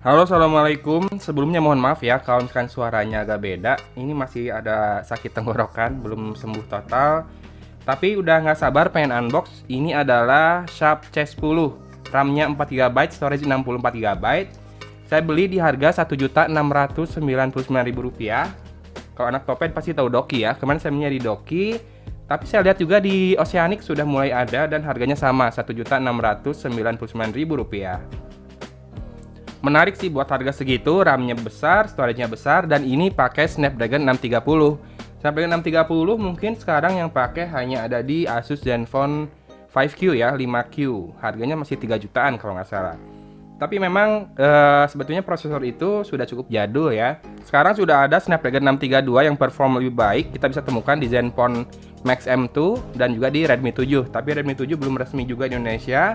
Halo, assalamualaikum. Sebelumnya mohon maaf ya kalau misalkan suaranya agak beda. Ini masih ada sakit tenggorokan, belum sembuh total. Tapi udah nggak sabar pengen unbox. Ini adalah Sharp C10. RAM-nya 4 GB, storage 64 GB. Saya beli di harga Rp1.699.000. Kalau anak topet pasti tahu Doki ya. Kemarin saya belinya di Doki. Tapi saya lihat juga di Oceanic sudah mulai ada dan harganya sama, Rp1.699.000. Menarik sih buat harga segitu, RAM-nya besar, storage-nya besar, dan ini pakai Snapdragon 630. Snapdragon 630 mungkin sekarang yang pakai hanya ada di Asus Zenfone 5Q ya, 5Q. Harganya masih 3 jutaan kalau nggak salah. Tapi memang sebetulnya prosesor itu sudah cukup jadul ya. Sekarang sudah ada Snapdragon 632 yang perform lebih baik. Kita bisa temukan di Zenfone Max M2 dan juga di Redmi 7. Tapi Redmi 7 belum resmi juga di Indonesia.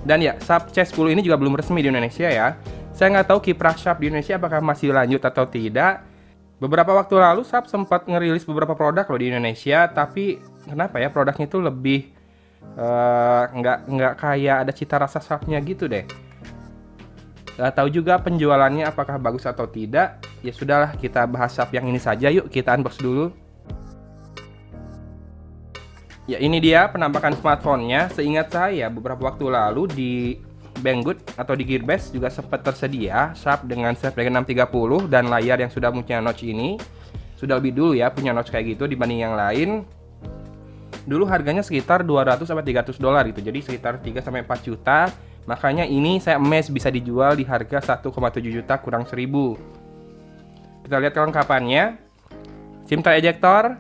Dan ya, Sharp C10 ini juga belum resmi di Indonesia ya. Saya nggak tahu kiprah Sharp di Indonesia apakah masih lanjut atau tidak. Beberapa waktu lalu Sharp sempat ngerilis beberapa produk loh di Indonesia. Tapi kenapa ya produknya itu lebih nggak kayak ada cita rasa Sharpnya gitu deh. Gak tahu juga penjualannya apakah bagus atau tidak. Ya sudahlah, kita bahas Sharp yang ini saja. Yuk kita unbox dulu. Ya, ini dia penampakan smartphone-nya. Seingat saya beberapa waktu lalu di Banggood atau di Gearbest juga sempat tersedia Sharp dengan Snapdragon 630 dan layar yang sudah punya notch ini. Sudah lebih dulu ya punya notch kayak gitu dibanding yang lain. Dulu harganya sekitar 200 sampai 300 dolar gitu. Jadi sekitar 3 sampai 4 juta. Makanya ini saya emes bisa dijual di harga 1,7 juta kurang 1000. Kita lihat kelengkapannya. SIM tray ejector.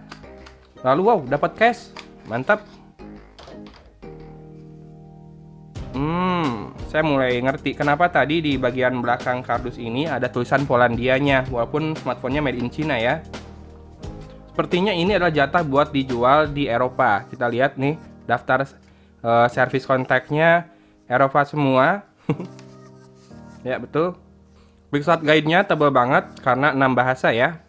Lalu wow, dapat case. Mantap. Saya mulai ngerti kenapa tadi di bagian belakang kardus ini ada tulisan Polandianya, walaupun smartphone-nya made in China ya. Sepertinya ini adalah jatah buat dijual di Eropa. Kita lihat nih daftar service kontaknya Eropa semua. Ya betul. Quick start guide-nya tebal banget karena 6 bahasa ya.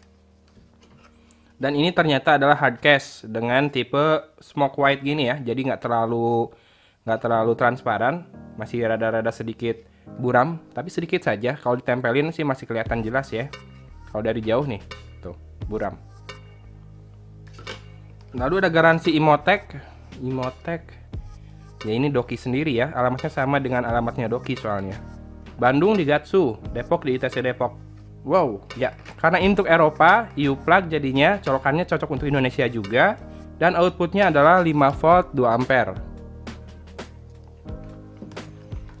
Dan ini ternyata adalah hard case dengan tipe smoke white gini ya. Jadi nggak terlalu transparan, masih rada-rada sedikit buram, tapi sedikit saja. Kalau ditempelin sih masih kelihatan jelas ya. Kalau dari jauh nih, tuh buram. Lalu ada garansi Imotech. Ya ini Doki sendiri ya. Alamatnya sama dengan alamatnya Doki soalnya. Bandung di Gatsu, Depok di ITC Depok. Wow, ya karena untuk Eropa, EU plug jadinya colokannya cocok untuk Indonesia juga. Dan outputnya adalah 5 volt 2 ampere.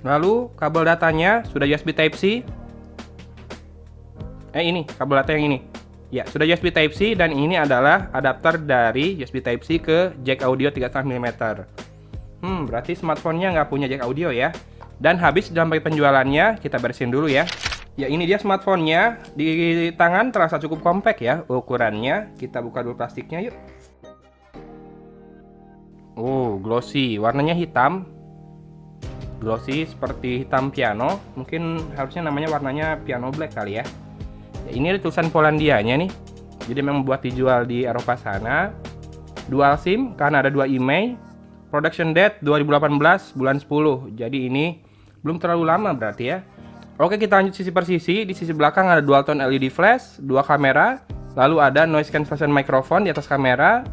Lalu kabel datanya sudah USB Type-C. Ini kabel data yang ini. Ya, sudah USB Type-C dan ini adalah adapter dari USB Type-C ke jack audio 3,5 mm. Berarti smartphone-nya nggak punya jack audio ya. Dan habis dalam penjualannya, kita beresin dulu ya. Ya, ini dia smartphone-nya. Di tangan terasa cukup compact ya ukurannya. Kita buka dulu plastiknya yuk. Oh, glossy. Warnanya hitam. Glossy seperti hitam piano. Mungkin harusnya namanya warnanya piano black kali ya. Ya, ini ada tulisan Polandianya nih. Jadi memang buat dijual di Eropa sana. Dual SIM karena ada 2 IMEI. Production date 2018 bulan 10. Jadi ini belum terlalu lama berarti ya. Oke, kita lanjut sisi per sisi. Di sisi belakang ada dual tone LED flash, 2 kamera, lalu ada noise cancellation microphone di atas kamera.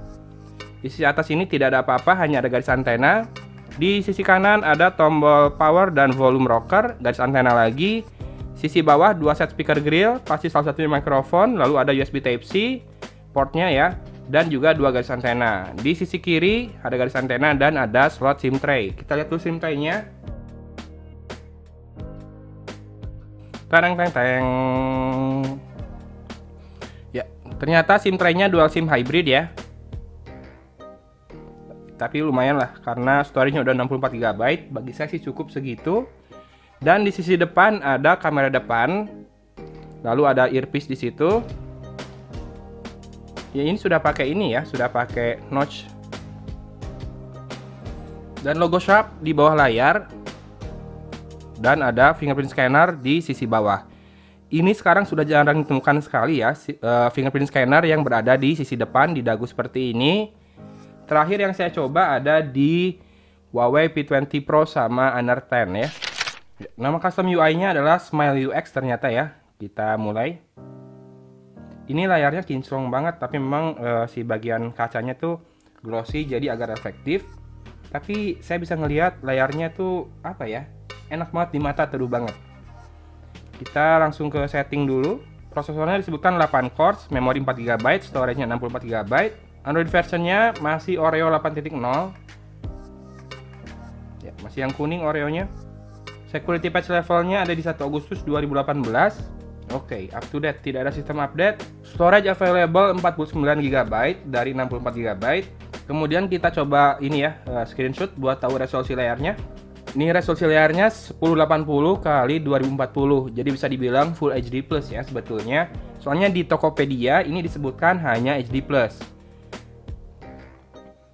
Di sisi atas ini tidak ada apa-apa, hanya ada garis antena. Di sisi kanan ada tombol power dan volume rocker, garis antena lagi. Sisi bawah 2 set speaker grill, pasti salah satunya mikrofon, lalu ada USB Type-C portnya ya, dan juga 2 garis antena. Di sisi kiri ada garis antena dan ada slot SIM tray. Kita lihat dulu SIM tray-nya. Teng. Ya, ternyata SIM tray-nya dual SIM hybrid ya. Tapi lumayan lah karena storage-nya udah 64 GB, bagi saya sih cukup segitu. Dan di sisi depan ada kamera depan. Lalu ada earpiece di situ. Ya ini sudah pakai ini ya, sudah pakai notch. Dan logo Sharp di bawah layar. Dan ada fingerprint scanner di sisi bawah. Ini sekarang sudah jarang ditemukan sekali ya, fingerprint scanner yang berada di sisi depan di dagu seperti ini. Terakhir yang saya coba ada di Huawei P20 Pro sama Honor 10 ya. Nama custom UI-nya adalah Smile UX ternyata ya. Kita mulai. Ini layarnya kinclong banget, tapi memang si bagian kacanya tuh glossy, jadi agak reflektif. Tapi saya bisa ngelihat layarnya tuh apa ya, enak banget di mata, teduh banget. Kita langsung ke setting dulu. Prosesornya disebutkan 8 cores, memori 4 GB, storage-nya 64 GB. Android versionnya masih Oreo 8.0. Ya, masih yang kuning Oreo-nya. Security patch levelnya ada di 1 Agustus 2018. Oke, up to date, tidak ada sistem update. Storage available 49 GB dari 64 GB. Kemudian kita coba ini ya, screenshot buat tahu resolusi layarnya. Ini resolusi layarnya 1080 x 2040. Jadi bisa dibilang Full HD Plus ya sebetulnya. Soalnya di Tokopedia ini disebutkan hanya HD Plus.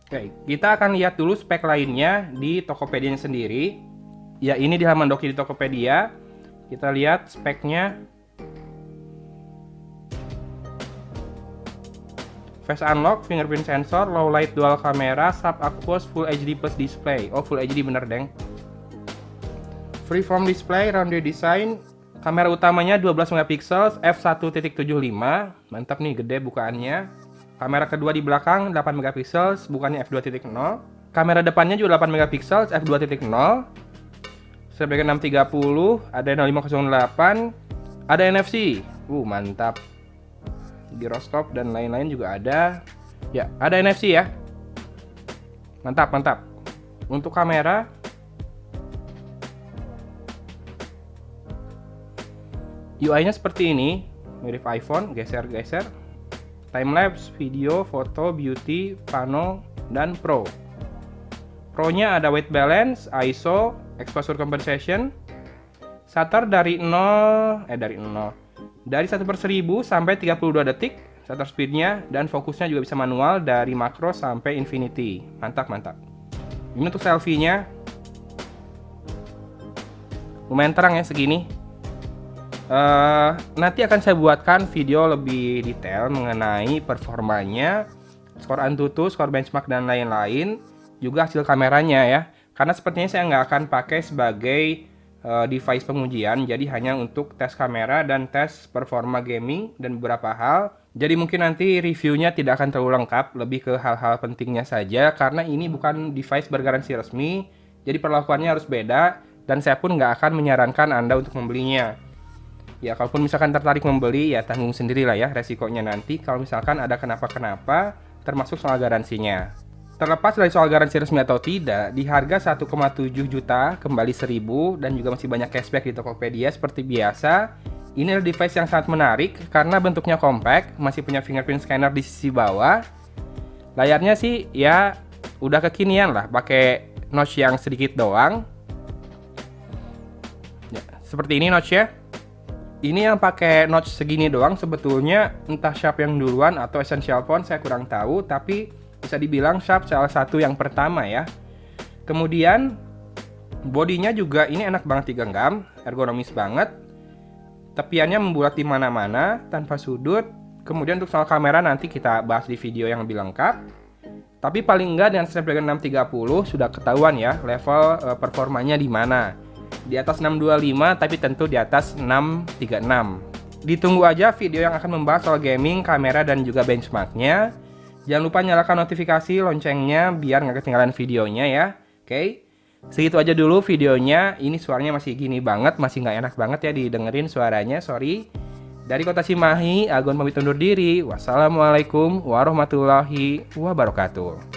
Oke, kita akan lihat dulu spek lainnya di Tokopedia sendiri. Ya, ini di halaman doki di Tokopedia. Kita lihat speknya. Face unlock, fingerprint sensor, low light dual camera, sub aqueous full HD plus display. Oh, full HD bener deng. Freeform display, rounded design. Kamera utamanya 12 megapiksel, f1.75. Mantap nih, gede bukaannya. Kamera kedua di belakang 8 megapiksel, bukannya f2.0. Kamera depannya juga 8 megapiksel, f2.0. Snapdragon 630, ada 0508, ada NFC. Mantap. Gyroscope dan lain-lain juga ada. Ya, ada NFC ya. Mantap, mantap. Untuk kamera, UI-nya seperti ini, mirip iPhone, geser-geser. Timelapse, video, foto, beauty, pano, dan pro. Pro-nya ada white balance, ISO, exposure compensation. Shutter dari 0, dari 1/1000 sampai 32 detik shutter speednya, dan fokusnya juga bisa manual dari makro sampai infinity. Mantap, mantap. Ini untuk selfie-nya. Lumayan terang ya segini. Nanti akan saya buatkan video lebih detail mengenai performanya, skor Antutu, skor benchmark dan lain-lain, juga hasil kameranya ya. Karena sepertinya saya nggak akan pakai sebagai device pengujian, jadi hanya untuk tes kamera dan tes performa gaming dan beberapa hal. Jadi mungkin nanti reviewnya tidak akan terlalu lengkap, lebih ke hal-hal pentingnya saja, karena ini bukan device bergaransi resmi, jadi perlakuannya harus beda, dan saya pun nggak akan menyarankan Anda untuk membelinya. Ya, kalaupun misalkan tertarik membeli, ya tanggung sendiri lah ya resikonya nanti kalau misalkan ada kenapa-kenapa, termasuk soal garansinya. Terlepas dari soal garansi resmi atau tidak, di harga 1,7 juta kembali 1000 dan juga masih banyak cashback di Tokopedia seperti biasa. Ini adalah device yang sangat menarik karena bentuknya compact, masih punya fingerprint scanner di sisi bawah. Layarnya sih ya udah kekinian lah, pakai notch yang sedikit doang. Ya, seperti ini notch-nya. Ini yang pakai notch segini doang sebetulnya entah Sharp yang duluan atau Essential Phone saya kurang tahu, tapi bisa dibilang Sharp salah satu yang pertama ya. Kemudian bodinya juga ini enak banget digenggam, ergonomis banget. Tepiannya membulat di mana-mana tanpa sudut. Kemudian untuk soal kamera nanti kita bahas di video yang lebih lengkap. Tapi paling enggak dengan Snapdragon 630 sudah ketahuan ya level performanya di mana. Di atas 625 tapi tentu di atas 636. Ditunggu aja video yang akan membahas soal gaming, kamera dan juga benchmarknya. Jangan lupa nyalakan notifikasi loncengnya biar nggak ketinggalan videonya ya. Oke, segitu aja dulu videonya. Ini suaranya masih gini banget, masih nggak enak banget ya didengerin suaranya, sorry. Dari Kota Cimahi, Agon pamit undur diri. Wassalamualaikum warahmatullahi wabarakatuh.